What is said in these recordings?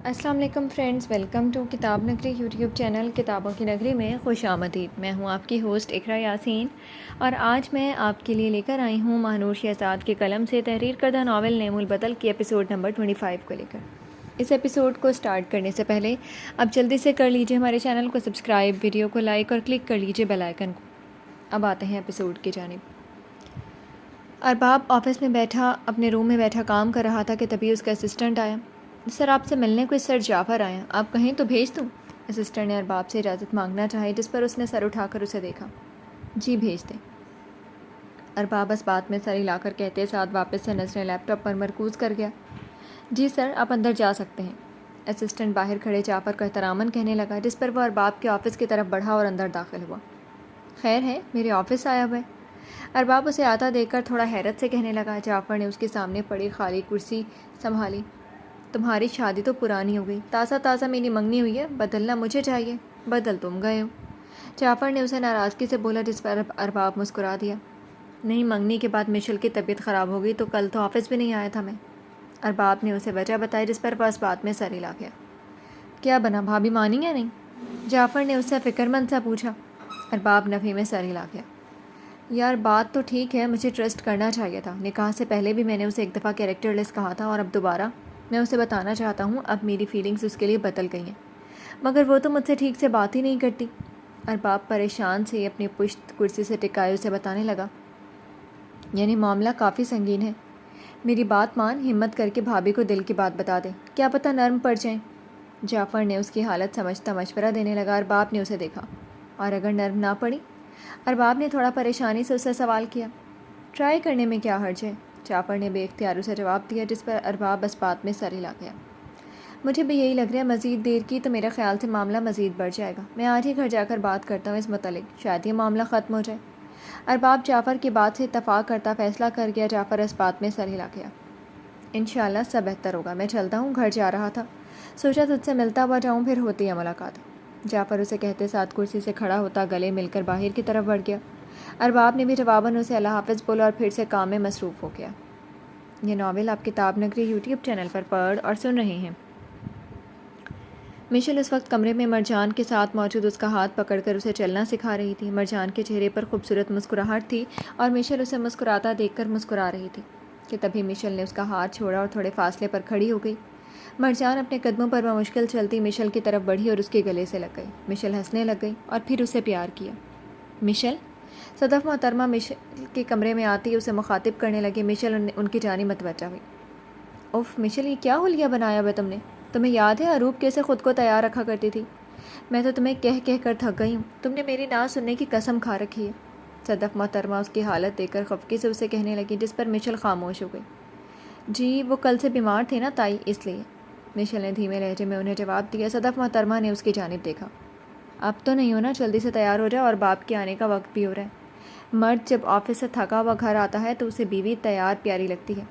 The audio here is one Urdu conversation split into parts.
السلام علیکم فرینڈز، ویلکم ٹو کتاب نگری یوٹیوب چینل کتابوں کی نگری میں خوش آمدید۔ میں ہوں آپ کی ہوسٹ اقرا یاسین، اور آج میں آپ کے لیے لے کر آئی ہوں ماہنور شہزاد کے قلم سے تحریر کردہ ناول نیم البدل کی ایپیسوڈ نمبر 25 کو لے کر۔ اس ایپیسوڈ کو سٹارٹ کرنے سے پہلے اب جلدی سے کر لیجئے ہمارے چینل کو سبسکرائب، ویڈیو کو لائک اور کلک کر لیجئے بیل آئیکن کو۔ اب آتے ہیں ایپیسوڈ کی جانب۔ ارباب آفس میں بیٹھا اپنے روم میں بیٹھا کام کر رہا تھا کہ تبھی اس کا اسسٹنٹ آیا۔ سر، آپ سے ملنے کوئی سر جعفر آئے ہیں، آپ کہیں تو بھیج دوں؟ اسسٹنٹ نے ارباب سے اجازت مانگنا چاہی، جس پر اس نے سر اٹھا کر اسے دیکھا۔ جی بھیج دیں۔ ارباب اس بات میں سر ہلا کر کہتے ساتھ واپس سے نظریں لیپ ٹاپ پر مرکوز کر گیا۔ جی سر، آپ اندر جا سکتے ہیں۔ اسسٹنٹ باہر کھڑے جعفر کو احتراماً کہنے لگا، جس پر وہ ارباب کے آفس کی طرف بڑھا اور اندر داخل ہوا۔ خیر ہے، میرے آفس آیا ہوا ہے؟ ارباب اسے آتا دیکھ کر تھوڑا حیرت سے کہنے لگا۔ جعفر نے اس کے سامنے پڑی خالی کرسی سنبھالی۔ تمہاری شادی تو پرانی ہو گئی، تازہ تازہ میری منگنی ہوئی ہے، بدلنا مجھے چاہیے، بدل تم گئے ہو۔ جعفر نے اسے ناراضگی سے بولا، جس پر ارباب مسکرا دیا۔ نہیں، منگنی کے بعد مشل کی طبیعت خراب ہو گئی تو کل تو آفس بھی نہیں آیا تھا میں۔ ارباب نے اسے وجہ بتائی، جس پر وہ اس بات میں سر ہلا گیا۔ کیا بنا، بھابھی مانی یا نہیں؟ جعفر نے اس سے فکر مند سا پوچھا۔ ارباب نفی میں سر ہلا گیا۔ یار بات تو ٹھیک ہے، مجھے ٹرسٹ کرنا چاہیے تھا، نکاح سے پہلے بھی میں نے اسے ایک دفعہ کیریکٹر لیس کہا تھا، اور اب دوبارہ میں اسے بتانا چاہتا ہوں اب میری فیلنگز اس کے لیے بدل گئی ہیں، مگر وہ تو مجھ سے ٹھیک سے بات ہی نہیں کرتی۔ ارباب پریشان سے اپنی پشت کرسی سے ٹکائے اسے بتانے لگا۔ یعنی معاملہ کافی سنگین ہے، میری بات مان، ہمت کر کے بھابھی کو دل کی بات بتا دے، کیا پتہ نرم پڑ جائیں۔ جعفر نے اس کی حالت سمجھتا مشورہ دینے لگا۔ ارباب نے اسے دیکھا۔ اور اگر نرم نہ پڑی؟ ارباب نے تھوڑا پریشانی سے اس سے سوال کیا۔ ٹرائی کرنے میں کیا حرج ہے؟ جعفر نے بے اختیار اسے جواب دیا، جس پر ارباب اس بات میں سر ہلا گیا۔ مجھے بھی یہی لگ رہا ہے، مزید دیر کی تو میرے خیال سے معاملہ مزید بڑھ جائے گا، میں آج ہی گھر جا کر بات کرتا ہوں اس متعلق، شاید یہ معاملہ ختم ہو جائے۔ ارباب جعفر کی بات سے اتفاق کرتا فیصلہ کر گیا۔ جعفر اس بات میں سر ہلا گیا۔ انشاءاللہ سب بہتر ہوگا، میں چلتا ہوں، گھر جا رہا تھا، سوچا تجھ سے ملتا ہوا جاؤں، پھر ہوتی ہے ملاقات۔ جعفر اسے کہتے ساتھ کرسی سے کھڑا ہوتا گلے مل کر باہر کی طرف بڑھ گیا۔ ارباب نے بھی جواباً اسے اللہ حافظ بولا اور پھر سے کام میں مصروف ہو گیا۔ یہ ناول آپ کتاب نگری یوٹیوب چینل پر پڑھ اور سن رہے ہیں۔ مشل اس وقت کمرے میں مرجان کے ساتھ موجود اس کا ہاتھ پکڑ کر اسے چلنا سکھا رہی تھی۔ مرجان کے چہرے پر خوبصورت مسکراہٹ تھی اور مشل اسے مسکراتا دیکھ کر مسکرا رہی تھی کہ تبھی مشل نے اس کا ہاتھ چھوڑا اور تھوڑے فاصلے پر کھڑی ہو گئی۔ مرجان اپنے قدموں پر بمشکل چلتی مشل کی طرف بڑھی اور اس کے گلے سے لگ گئی۔ مشل ہنسنے لگ گئی اور پھر اسے پیار کیا۔ مشل؟ صدف محترمہ مشل کے کمرے میں آتی اسے مخاطب کرنے لگی۔ مشل ان کی جانب متوجہ ہوئی۔ اوف مشل، یہ کیا حلیہ بنایا ہوا تم نے؟ تمہیں یاد ہے اروپ کیسے خود کو تیار رکھا کرتی تھی؟ میں تو تمہیں کہہ کہہ کر تھک گئی ہوں، تم نے میری نہ سننے کی قسم کھا رکھی ہے۔ صدف محترمہ اس کی حالت دیکھ کر خفگی سے اسے کہنے لگی، جس پر مشل خاموش ہو گئی۔ جی وہ کل سے بیمار تھے نا تائی، اس لیے، مشل نے دھیمے لہجے میں انہیں جواب دیا۔ صدف محترمہ نے اس کی جانب دیکھا۔ اب تو نہیں ہونا، جلدی سے تیار ہو جائے، اور باپ کے آنے کا وقت بھی ہو رہا ہے۔ مرد جب آفس سے تھکا ہوا گھر آتا ہے تو اسے بیوی تیار پیاری لگتی ہے۔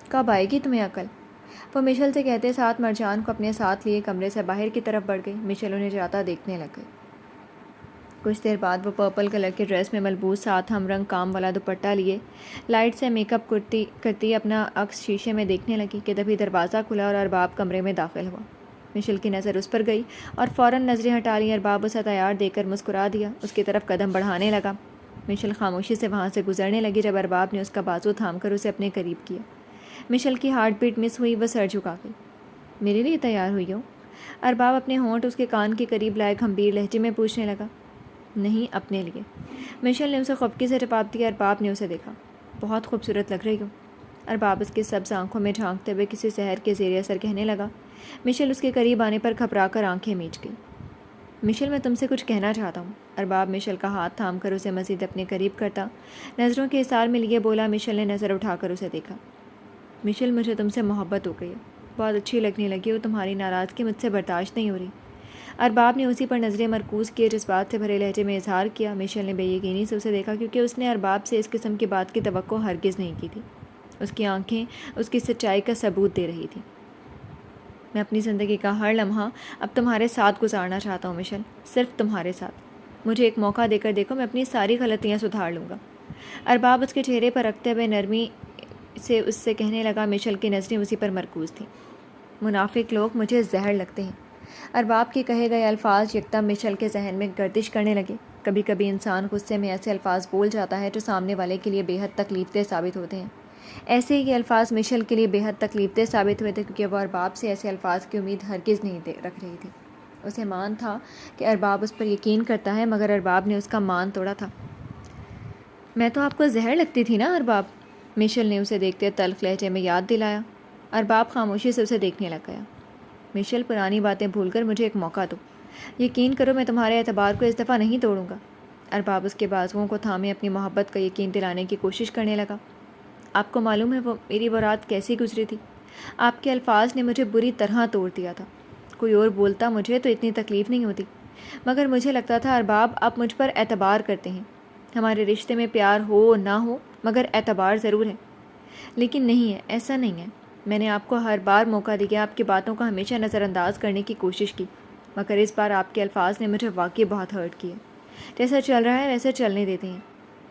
کب آئے گی تمہیں عقل؟ وہ مشل سے کہتے ساتھ مرجان کو اپنے ساتھ لیے کمرے سے باہر کی طرف بڑھ گئی۔ مشل انہیں جاتا دیکھنے لگ گئی۔ کچھ دیر بعد وہ پرپل کلر کے ڈریس میں ملبوس ساتھ ہم رنگ کام والا دوپٹہ لیے لائٹ سے میک اپ کرتی اپنا عکس شیشے میں دیکھنے لگی کہ تبھی دروازہ کھلا اور ارباب کمرے میں داخل ہوا۔ مشل کی نظر اس پر گئی اور فوراً نظریں ہٹا لیں۔ ارباب اسے تیار دیکھ کر مسکرا دیا، اس کی طرف قدم بڑھانے لگا۔ مشل خاموشی سے وہاں سے گزرنے لگی۔ جب ارباب نے اس کا بازو تھام کر اسے اپنے قریب کیا، مشل کی ہارٹ بیٹ مس ہوئی، وہ سر جھکا گئی۔ میرے لیے تیار ہوئی ہو؟ ارباب اپنے ہونٹ اس کے کان کے قریب لائے گھمبیر لہجے میں پوچھنے لگا۔ نہیں، اپنے لیے، مشل نے اسے خفگی سے جواب دیا۔ ارباب نے اسے دیکھا۔ بہت خوبصورت لگ رہی ہو، ارباب اس کی سبز آنکھوں میں جھانکتے ہوئے کسی سحر کے زیر اثر کہنے لگا۔ مشل اس کے قریب آنے پر گھبرا کر آنکھیں میچ گئی۔ مشل میں تم سے کچھ کہنا چاہتا ہوں۔ ارباب مشل کا ہاتھ تھام کر اسے مزید اپنے قریب کرتا نظروں کے اثار میں لیے بولا۔ مشل نے نظر اٹھا کر اسے دیکھا۔ مشل، مجھے تم سے محبت ہو گئی ہے، بہت اچھی لگنے لگی ہو، تمہاری ناراضگی مجھ سے برداشت نہیں ہو رہی۔ ارباب نے اسی پر نظریں مرکوز کیے، جذبات سے بھرے لہجے میں اظہار کیا۔ مشل نے بے یقینی سے اسے دیکھا، کیونکہ اس نے ارباب سے اس قسم کی بات کی توقع ہرگز نہیں کی تھی۔ اس کی آنکھیں اس کی سچائی کا ثبوت دے رہی تھیں۔ میں اپنی زندگی کا ہر لمحہ اب تمہارے ساتھ گزارنا چاہتا ہوں مشل، صرف تمہارے ساتھ۔ مجھے ایک موقع دے کر دیکھو، میں اپنی ساری غلطیاں سدھار لوں گا۔ ارباب اس کے چہرے پر رکھتے ہوئے نرمی سے اس سے کہنے لگا۔ مشل کی نظریں اسی پر مرکوز تھیں۔ منافق لوگ مجھے زہر لگتے ہیں۔ ارباب کے کہے گئے الفاظ یکدم مشل کے ذہن میں گردش کرنے لگے۔ کبھی کبھی انسان غصے میں ایسے الفاظ بول جاتا ہے جو سامنے والے کے لیے بے حد تکلیف دہ ثابت ہوتے ہیں۔ ایسے ہی یہ الفاظ مشل کے لیے بے حد تکلیف دہ ثابت ہوئے تھے، کیونکہ وہ ارباب سے ایسے الفاظ کی امید ہرگز نہیں رکھ رہی تھی۔ اسے مان تھا کہ ارباب اس پر یقین کرتا ہے، مگر ارباب نے اس کا مان توڑا تھا۔ میں تو آپ کو زہر لگتی تھی نا ارباب، مشل نے اسے دیکھتے تلخ لہجے میں یاد دلایا۔ ارباب خاموشی سے اسے دیکھنے لگ گیا۔ مشل، پرانی باتیں بھول کر مجھے ایک موقع دو۔ یقین کرو میں تمہارے اعتبار کو اس دفعہ نہیں توڑوں گا۔ ارباب اس کے بازوؤں کو تھامے اپنی محبت کا یقین دلانے کی کوشش کرنے لگا۔ آپ کو معلوم ہے میری وہ رات کیسی گزری تھی؟ آپ کے الفاظ نے مجھے بری طرح توڑ دیا تھا۔ کوئی اور بولتا مجھے تو اتنی تکلیف نہیں ہوتی، مگر مجھے لگتا تھا ارباب آپ مجھ پر اعتبار کرتے ہیں، ہمارے رشتے میں پیار ہو نہ ہو مگر اعتبار ضرور ہے۔ لیکن نہیں ہے، ایسا نہیں ہے۔ میں نے آپ کو ہر بار موقع دیا، آپ کی باتوں کو ہمیشہ نظر انداز کرنے کی کوشش کی، مگر اس بار آپ کے الفاظ نے مجھے واقعی بہت ہرٹ کیا۔ جیسا چل رہا ہے ویسے چلنے دیتے ہیں۔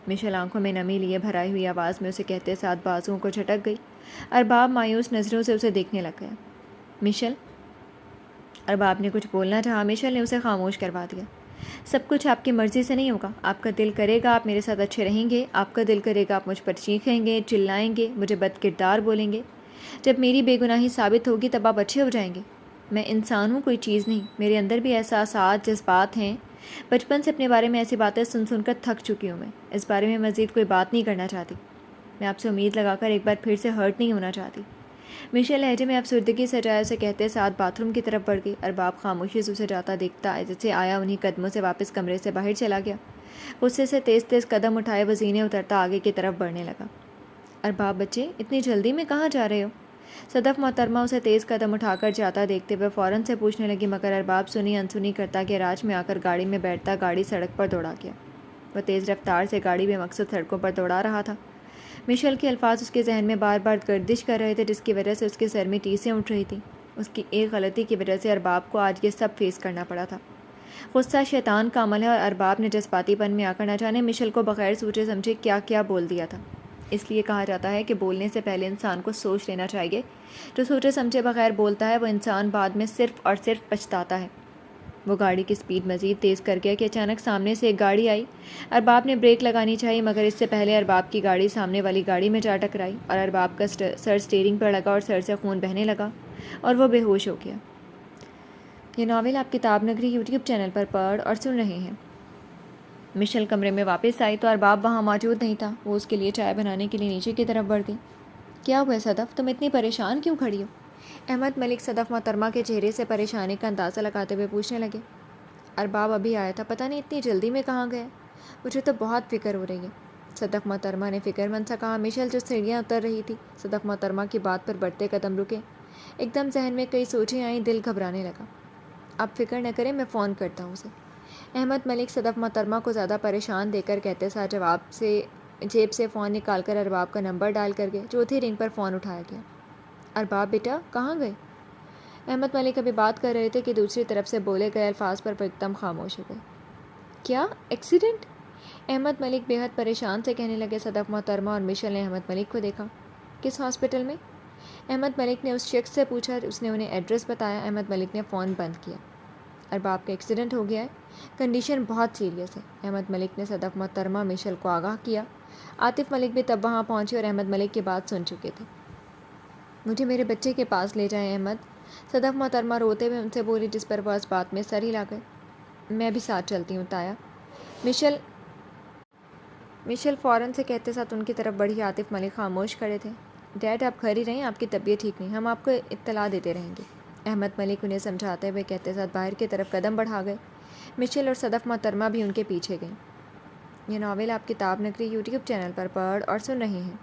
مشل آنکھوں میں نمی لیے بھرائی ہوئی آواز میں اسے کہتے ساتھ بازوؤں کو جھٹک گئی۔ ارباب مایوس نظروں سے اسے دیکھنے لگ گیا۔ مشل، ارباب نے کچھ بولنا چاہا، مشل نے اسے خاموش کروا دیا۔ سب کچھ آپ کی مرضی سے نہیں ہوگا۔ آپ کا دل کرے گا آپ میرے ساتھ اچھے رہیں گے، آپ کا دل کرے گا آپ مجھ پر چیخیں گے، چلائیں گے، مجھے بد کردار بولیں گے۔ جب میری بے گناہی ثابت ہوگی تب آپ اچھے ہو جائیں گے۔ میں انسان ہوں، کوئی چیز نہیں۔ میرے اندر بھی احساسات، جذبات ہیں۔ بچپن سے اپنے بارے میں ایسی باتیں سن سن کر تھک چکی ہوں میں۔ اس بارے میں مزید کوئی بات نہیں کرنا چاہتی۔ میں آپ سے امید لگا کر ایک بار پھر سے ہرٹ نہیں ہونا چاہتی۔ مشل لہجے میں افسردگی سجائے اسے کہتے ساتھ باتھ روم کی طرف بڑھ گئی۔ ارباب خاموشی سے اسے جاتا دیکھتا جیسے آیا انہیں قدموں سے واپس کمرے سے باہر چلا گیا۔ غصے سے تیز تیز قدم اٹھائے وہ زینے اترتا آگے کی طرف بڑھنے لگا۔ ارباب بچے، اتنی جلدی میں کہاں جا رہے ہو؟ صدف محترمہ اسے تیز قدم اٹھا کر جاتا دیکھتے ہوئے فوراً سے پوچھنے لگی، مگر ارباب سنی انسنی کرتا کہ راج میں آ کر گاڑی میں بیٹھتا گاڑی سڑک پر دوڑا گیا۔ وہ تیز رفتار سے گاڑی بے مقصد سڑکوں پر دوڑا رہا تھا۔ مشل کے الفاظ اس کے ذہن میں بار بار گردش کر رہے تھے، جس کی وجہ سے اس کے سر میں ٹیسیں اٹھ رہی تھیں۔ اس کی ایک غلطی کی وجہ سے ارباب کو آج یہ سب فیس کرنا پڑا تھا۔ غصہ شیطان کا عمل ہے، اور ارباب نے جذباتی پن میں آ کر نہ جانے مشل کو بغیر سوچے سمجھے کیا کیا بول دیا تھا۔ اس لیے کہا جاتا ہے کہ بولنے سے پہلے انسان کو سوچ لینا چاہیے۔ جو سوچے سمجھے بغیر بولتا ہے وہ انسان بعد میں صرف اور صرف پچھتاتا ہے۔ وہ گاڑی کی سپیڈ مزید تیز کر گیا کہ اچانک سامنے سے ایک گاڑی آئی۔ ارباب نے بریک لگانی چاہی، مگر اس سے پہلے ارباب کی گاڑی سامنے والی گاڑی میں جا ٹکرائی، اور ارباب کا سر اسٹیئرنگ پر لگا اور سر سے خون بہنے لگا اور وہ بے ہوش ہو گیا۔ یہ ناول آپ کتاب نگری یوٹیوب چینل پر پڑھ اور سن رہے ہیں۔ مشل کمرے میں واپس آئی تو ارباب وہاں موجود نہیں تھا۔ وہ اس کے لیے چائے بنانے کے لیے نیچے کی طرف بڑھ گئی۔ کیا ہوا صدف، تم اتنی پریشان کیوں کھڑی ہو؟ احمد ملک صدف محترمہ کے چہرے سے پریشانی کا اندازہ لگاتے ہوئے پوچھنے لگے۔ ارباب ابھی آیا تھا، پتہ نہیں اتنی جلدی میں کہاں گیا؟ مجھے تو بہت فکر ہو رہی ہے، صدف محترمہ نے فکر مند سا کہا۔ مشل جو سیڑھیاں اتر رہی تھی، صدف محترمہ کی بات پر بڑھتے قدم رکے۔ ایک دم ذہن میں کئی سوچیں آئیں، دل گھبرانے لگا۔ آپ فکر نہ کریں، میں فون کرتا ہوں اسے، احمد ملک صدف محترمہ کو زیادہ پریشان دیکھ کر کہتے ساتھ جیب سے فون نکال کر ارباب کا نمبر ڈائل کر گئے۔ چوتھی رنگ پر فون اٹھایا گیا۔ ارباب بیٹا کہاں گئے؟ احمد ملک ابھی بات کر رہے تھے کہ دوسری طرف سے بولے گئے الفاظ پر ایک دم خاموش ہو گئے۔ کیا ایکسیڈنٹ؟ احمد ملک بے حد پریشان سے کہنے لگے۔ صدف محترمہ اور مشل نے احمد ملک کو دیکھا۔ کس ہاسپٹل میں؟ احمد ملک نے اس شخص سے پوچھا، اس نے انہیں ایڈریس بتایا۔ احمد ملک نے فون بند کیا۔ ارباب کا ایکسیڈنٹ ہو گیا ہے، کنڈیشن بہت سیریس ہے، احمد ملک نے صدف محترمہ مشل کو آگاہ کیا۔ عاطف ملک بھی تب وہاں پہنچے اور احمد ملک کی بات سن چکے تھے۔ مجھے میرے بچے کے پاس لے جائیں احمد، صدف محترمہ روتے ہوئے ان سے بولی، جس پر وہ اس بات میں سر ہلا گئے۔ میں بھی ساتھ چلتی ہوں تایا، مشل فوراً سے کہتے ساتھ ان کی طرف بڑھی۔ عاطف ملک خاموش کھڑے تھے۔ ڈیڈ آپ گھر ہی رہیں، آپ کی طبیعت ٹھیک نہیں، ہم آپ کو اطلاع دیتے رہیں گے، احمد ملک انہیں سمجھاتے ہوئے کہتے ساتھ باہر کی طرف قدم بڑھا گئے۔ مشل اور صدف محترمہ بھی ان کے پیچھے گئیں۔ یہ ناول آپ کتاب نگری یوٹیوب چینل پر پڑھ اور سن رہے ہیں۔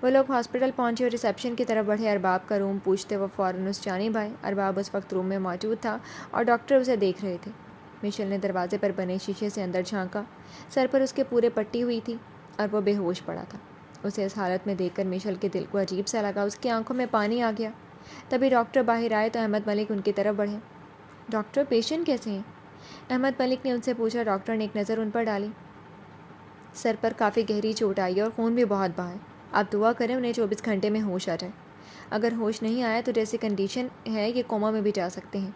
وہ لوگ ہاسپٹل پہنچے اور ریسیپشن کی طرف بڑھے۔ ارباب کا روم پوچھتے وہ فوراً اس جانب آئے۔ ارباب اس وقت روم میں موجود تھا اور ڈاکٹر اسے دیکھ رہے تھے۔ مشل نے دروازے پر بنے شیشے سے اندر جھانکا۔ سر پر اس کے پورے پٹی ہوئی تھی اور وہ بے ہوش پڑا تھا۔ اسے اس حالت میں دیکھ کر مشل کے دل کو عجیب سا لگا، اس کی آنکھوں میں پانی آ گیا۔ تبھی ڈاکٹر باہر آئے تو احمد ملک ان کی طرف بڑھے۔ ڈاکٹر پیشنٹ کیسے ہیں؟ احمد ملک نے ان سے پوچھا۔ ڈاکٹر نے ایک نظر ان پر ڈالی۔ سر پر کافی گہری چوٹ آئی ہے اور خون بھی بہت بہا ہے، آپ دعا کریں انہیں 24 گھنٹے میں ہوش آ جائے۔ اگر ہوش نہیں آیا تو جیسی کنڈیشن ہے یہ کوما میں بھی جا سکتے ہیں۔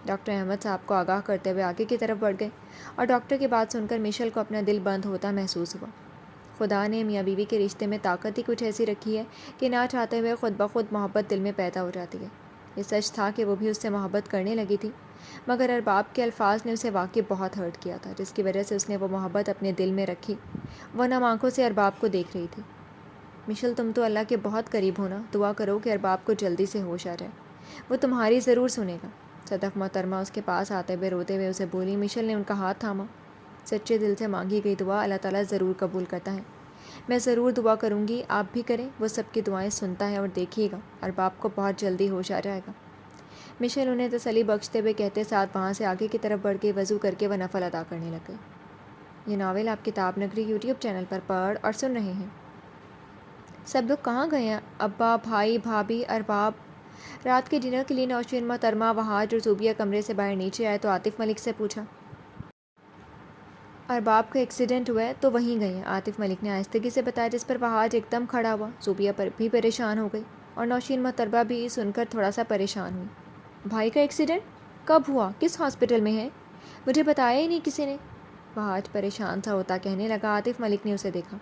ڈاکٹر احمد صاحب کو آگاہ کرتے ہوئے آگے کی طرف بڑھ گئے اور ڈاکٹر کی بات سن کر مشل کو اپنا دل بند ہوتا محسوس ہوا۔ خدا نے میاں بیوی کے رشتے میں طاقت ہی کچھ ایسی رکھی ہے کہ نہ چاہتے ہوئے خود بخود محبت دل میں پیدا ہو جاتی ہے۔ یہ سچ تھا کہ وہ بھی اس سے محبت کرنے لگی تھی، مگر ارباب کے الفاظ نے اسے واقعی بہت ہرٹ کیا تھا، جس کی وجہ سے اس نے وہ محبت اپنے دل میں رکھی، وہ نم آنکھوں سے ارباب کو دیکھ رہی تھی۔ مشل تم تو اللہ کے بہت قریب ہونا، دعا کرو کہ ارباب کو جلدی سے ہوش آ جائے، وہ تمہاری ضرور سنے گا۔ صدف محترمہ اس کے پاس آتے ہوئے روتے ہوئے اسے بولی۔ مشل نے ان کا ہاتھ تھاما۔ سچے دل سے مانگی گئی دعا اللہ تعالیٰ ضرور قبول کرتا ہے، میں ضرور دعا کروں گی، آپ بھی کریں، وہ سب کی دعائیں سنتا ہے، اور دیکھیے گا ارباب کو بہت جلدی ہوش آ جائے گا۔ مشل انہیں تسلی بخشتے ہوئے کہتے ساتھ وہاں سے آگے کی طرف بڑھ کے وضو کر کے وہ نفل ادا کرنے لگ گئے۔ یہ ناول آپ کتاب نگری یوٹیوب چینل پر پڑھ اور سن رہے ہیں۔ سب لوگ کہاں گئے ہیں؟ ابا، بھائی، بھابھی، ارباب؟ رات کے ڈنر کے لیے نوشین محترمہ وہاج اور زوبیہ کمرے سے باہر نیچے آئے تو عاطف ملک سے پوچھا، ارباب کا ایکسیڈنٹ ہوا ہے تو وہیں گئے ہیں، عاطف ملک نے آہستگی سے بتایا، جس پر وہاج ایک دم کھڑا ہوا۔ زوبیہ پر بھی پریشان ہو گئی اور نوشین محترمہ بھی سن کر تھوڑا سا پریشان ہوئی۔ بھائی کا ایکسیڈنٹ کب ہوا؟ کس ہاسپٹل میں ہے؟ مجھے بتایا ہی نہیں کسی نے، وہاج پریشان سا ہوتا کہنے لگا۔ عاطف ملک نے اسے دیکھا۔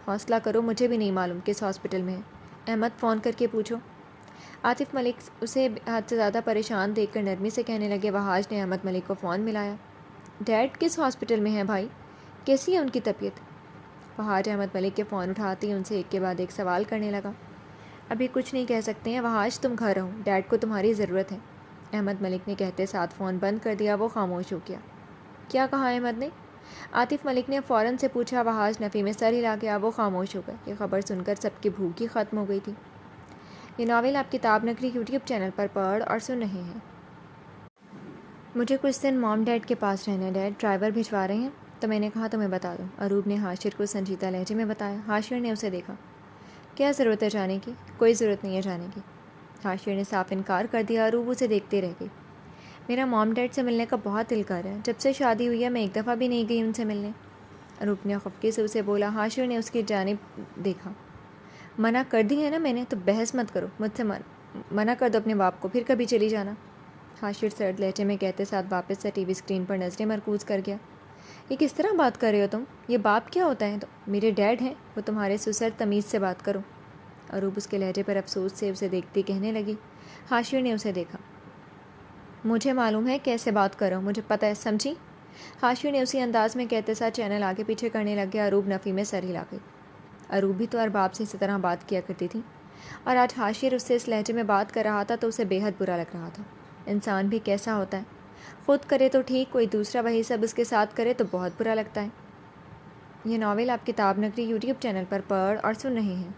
حوصلہ کرو، مجھے بھی نہیں معلوم کس ہاسپٹل میں ہے، احمد فون کر کے پوچھو۔ عاطف ملک اسے حد سے زیادہ پریشان دیکھ کر نرمی سے کہنے لگے۔ وہاج نے احمد ملک کو فون ملایا۔ ڈیڈ کس ہاسپٹل میں ہیں بھائی؟ کیسی ہے ان کی طبیعت؟ وہاج احمد ملک کے فون اٹھاتی ان سے ایک کے بعد ایک سوال کرنے لگا۔ ابھی کچھ نہیں کہہ سکتے ہیں وہاج، تم گھر رہو، ڈیڈ کو تمہاری ضرورت ہے، احمد ملک نے کہتے ساتھ فون بند کر دیا۔ وہ خاموش ہو گیا۔ کیا کہا احمد نے؟ عاطف ملک نے فوراً سے پوچھا۔ وہاج نفی میں سر ہلا گیا۔ وہ خاموش ہو گئے۔ یہ خبر سن کر سب کی بھوک ہی ختم ہو گئی تھی۔ یہ ناول آپ کتاب نگری یوٹیوب چینل پر پڑھ اور سن رہے ہیں۔ مجھے کچھ دن مام ڈیڈ کے پاس رہنا ہے، ڈیڈ ڈرائیور بھجوا رہے ہیں، تو میں نے کہا تمہیں بتا دوں، اروب نے حاشر کو سنجیدہ لہجے میں بتایا۔ حاشر نے اسے دیکھا۔ کیا ضرورت ہے جانے کی؟ کوئی ضرورت نہیں ہے جانے کی، حاشر نے صاف انکار کر دیا۔ اروب اسے دیکھتے رہ گئی۔ میرا مام ڈیڈ سے ملنے کا بہت دل کر رہا ہے، جب سے شادی ہوئی ہے میں ایک دفعہ بھی نہیں گئی ان سے ملنے، اروب نے خفگی سے اسے بولا۔ حاشر نے اس کی جانب دیکھا۔ منع کر دی ہے نا میں نے، تو بحث مت کرو، مجھ سے منع کر دو اپنے باپ کو، پھر کبھی چلی جانا، حاشر سرد لہجے میں کہتے ساتھ واپس سے ٹی وی اسکرین پر نظریں مرکوز کر گیا۔ یہ کس طرح بات کر رہے ہو تم؟ یہ باپ کیا ہوتا ہے؟ تو میرے ڈیڈ ہیں، وہ تمہارے سسر، تمیز سے بات کرو، اروب اس کے لہجے پر افسوس سے اسے دیکھتی کہنے لگی۔ حاشر نے اسے دیکھا۔ مجھے معلوم ہے کیسے بات کرو، مجھے پتہ ہے، سمجھی؟ حاشر نے اسی انداز میں کہتے ساتھ چینل آگے پیچھے کرنے لگ گیا۔ اروب نفی میں سر ہلا گئی۔ اروب بھی تو ارباب سے اسی طرح بات کیا کرتی تھی، اور آج حاشر اس سے اس لہجے میں بات کر رہا تھا تو اسے بے حد برا لگ رہا تھا۔ انسان بھی کیسا ہوتا ہے، خود کرے تو ٹھیک، کوئی دوسرا وہی سب اس کے ساتھ کرے تو بہت برا لگتا ہے۔ یہ ناول آپ کتاب نگری یوٹیوب چینل پر پڑھ اور سن رہے ہیں۔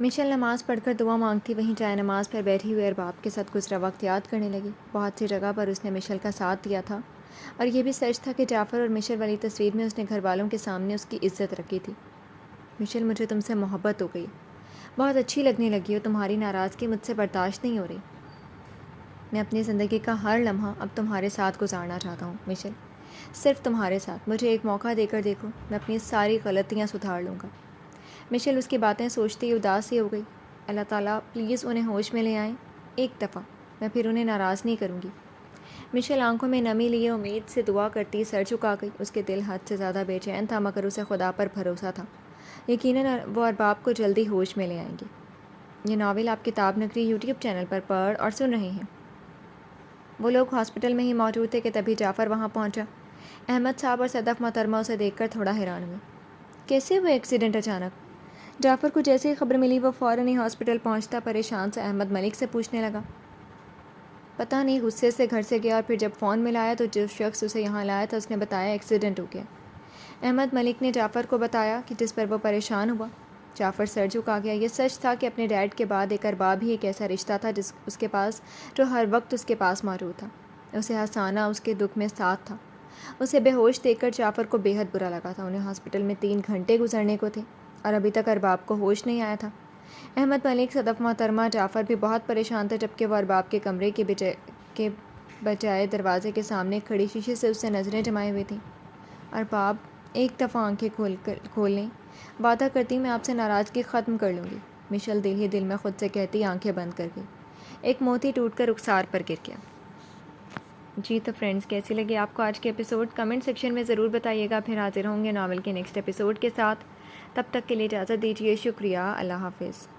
مشل نماز پڑھ کر دعا مانگتی وہیں جائے نماز پر بیٹھی ہوئی ارباب کے ساتھ گزرا وقت یاد کرنے لگی۔ بہت سی جگہ پر اس نے مشل کا ساتھ دیا تھا، اور یہ بھی سچ تھا کہ جعفر اور مشل والی تصویر میں اس نے گھر والوں کے سامنے اس کی عزت رکھی تھی۔ مشل، مجھے تم سے محبت ہو گئی، بہت اچھی لگنے لگی ہو، تمہاری ناراضگی مجھ سے برداشت نہیں ہو رہی، میں اپنی زندگی کا ہر لمحہ اب تمہارے ساتھ گزارنا چاہتا ہوں مشل، صرف تمہارے ساتھ، مجھے ایک موقع دے کر دیکھو، میں اپنی ساری غلطیاں سدھار لوں گا۔ مشل اس کی باتیں سوچتی اداس ہی ہو گئی۔ اللہ تعالیٰ پلیز انہیں ہوش میں لے آئیں ایک دفعہ، میں پھر انہیں ناراض نہیں کروں گی۔ مشل آنکھوں میں نمی لیے امید سے دعا کرتی سر جھکا گئی۔ اس کے دل حد سے زیادہ بے چین تھا، مگر اسے خدا پر بھروسہ تھا، یقیناً وہ ارباب کو جلدی ہوش میں لے آئیں گے۔ یہ ناول آپ کتاب نگری یوٹیوب چینل پر پڑھ اور سن رہے ہیں۔ وہ لوگ ہاسپٹل میں ہی موجود تھے کہ تبھی جعفر وہاں پہنچا۔ احمد صاحب اور صدف محترمہ اسے دیکھ کر تھوڑا حیران ہوئے۔ کیسے ہوئے ایکسیڈنٹ اچانک؟ جعفر کو جیسے ہی خبر ملی وہ فوراً ہی ہاسپٹل پہنچتا پریشان سے احمد ملک سے پوچھنے لگا۔ پتہ نہیں، غصے سے گھر سے گیا، اور پھر جب فون ملایا تو جو شخص اسے یہاں لایا تھا اس نے بتایا ایکسیڈنٹ ہو گیا۔ احمد ملک نے جعفر کو بتایا کہ جس پر وہ پریشان ہوا۔ جعفر سر جھکا گیا۔ یہ سچ تھا کہ اپنے ڈیڈ کے بعد ایک ارباب ہی ایک ایسا رشتہ تھا جس اس کے پاس، جو ہر وقت اس کے پاس موجود تھا، اسے ہنسانا، اس کے دکھ میں ساتھ تھا۔ اسے بے ہوش دیکھ کر جعفر کو بے حد برا لگا تھا۔ انہیں ہاسپٹل میں 3 گھنٹے گزرنے کو تھے اور ابھی تک ارباب کو ہوش نہیں آیا تھا۔ احمد ملک، صدف محترمہ، جعفر بھی بہت پریشان تھے، جبکہ وہ ارباب کے کمرے کے بجائے دروازے کے سامنے کھڑی شیشے سے اس سے نظریں جمائے ہوئی تھیں۔ ارباب، ایک دفعہ آنکھیں کھول لیں، وعدہ کرتی میں آپ سے ناراضگی ختم کر لوں گی، مشل دل ہی دل میں خود سے کہتی آنکھیں بند کر کے۔ ایک موتی ٹوٹ کر رخسار پر گر گیا۔ جی تو فرینڈز، کیسی لگی آپ کو آج کے ایپیسوڈ؟ کمنٹ سیکشن میں ضرور بتائیے گا۔ پھر حاضر ہوں گے ناول کے نیکسٹ ایپیسوڈ کے ساتھ۔ تب تک کے لیے اجازت دیجیے۔ شکریہ، اللہ حافظ۔